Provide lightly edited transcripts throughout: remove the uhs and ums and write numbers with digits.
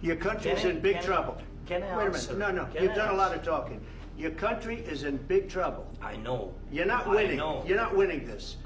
Your country's in big trouble. Can I Wait a answer? minute. No. Can You've I done a lot answer? of talking. Your country is in big trouble. I know. You're not I winning. know. You're not winning this.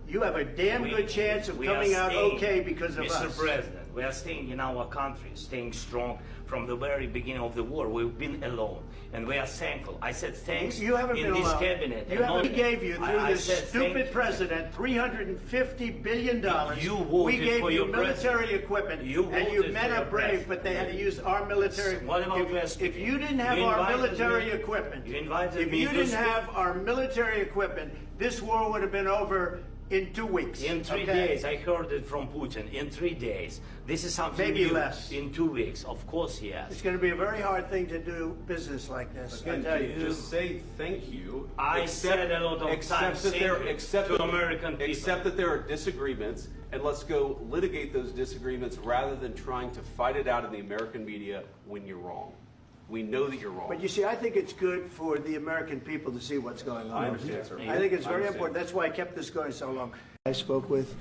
You have a damn good chance of coming out okay because of us. Mr. President, we are staying in our country, staying strong from the very beginning of the war. We've been alone, and we are thankful. I said thanks You haven't in been this alone. cabinet. We gave you, through I this said stupid president, $350 billion. You voted we gave for you your military president. equipment, You and you voted men for are your brave, president. but they had to use our military. What about if you didn't have You our invited military me. equipment, You invited if me you to didn't speak. have our military equipment, this war would have been over in 2 weeks. In 3 days, I heard it from Putin. In 3 days, this is something Maybe new. less. In 2 weeks, of course, yes. It's going to be a very hard thing to do business like this. I Again, tell you. just say thank you. I said a lot of times thank you to American people. Accept that there are disagreements, and let's go litigate those disagreements rather than trying to fight it out in the American media when you're wrong. We know that you're wrong. But you see, I think it's good for the American people to see what's going on. I understand, sir. I think it's I very understand. important. That's why I kept this going so long. I spoke with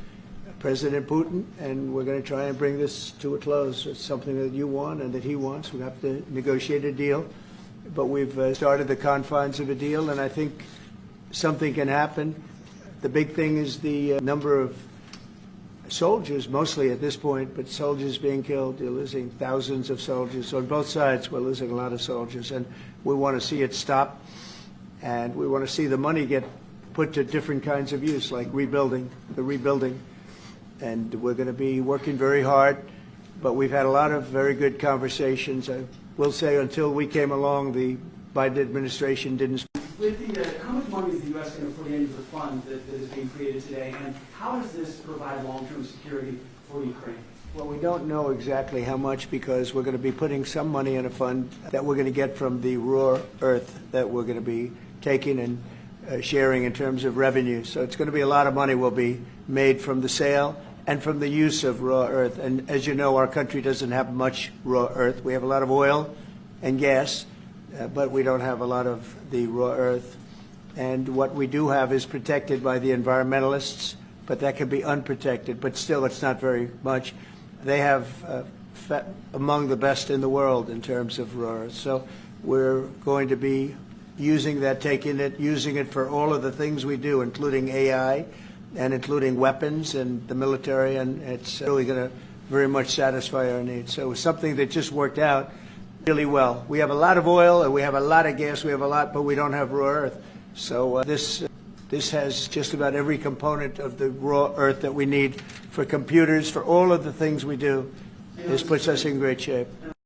President Putin, and we're going to try and bring this to a close. It's something that you want and that he wants. We have to negotiate a deal. But we've started the confines of a deal, and I think something can happen. The big thing is the number of soldiers, mostly at this point, but soldiers being killed. You're losing thousands of soldiers. On both sides, we're losing a lot of soldiers, and we want to see it stop, and we want to see the money get put to different kinds of use, like rebuilding, and we're going to be working very hard, but we've had a lot of very good conversations. I will say until we came along, the Biden administration didn't. With the, how much money is the U.S. going to put into the fund that is being created today, and how does this provide long-term security for Ukraine? Well, we don't know exactly how much because we're going to be putting some money in a fund that we're going to get from the raw earth that we're going to be taking and sharing in terms of revenue. So it's going to be a lot of money will be made from the sale and from the use of raw earth. And as you know, our country doesn't have much raw earth. We have a lot of oil and gas, but we don't have a lot of the raw earth. And what we do have is protected by the environmentalists, but that can be unprotected. But still, it's not very much. They have among the best in the world in terms of raw earth. So we're going to be using that, using it for all of the things we do, including AI and including weapons and the military, and it's really going to very much satisfy our needs. So it's something that just worked out really well. We have a lot of oil and we have a lot of gas, we have a lot, but we don't have raw earth. So this has just about every component of the raw earth that we need for computers, for all of the things we do. This puts us in great shape.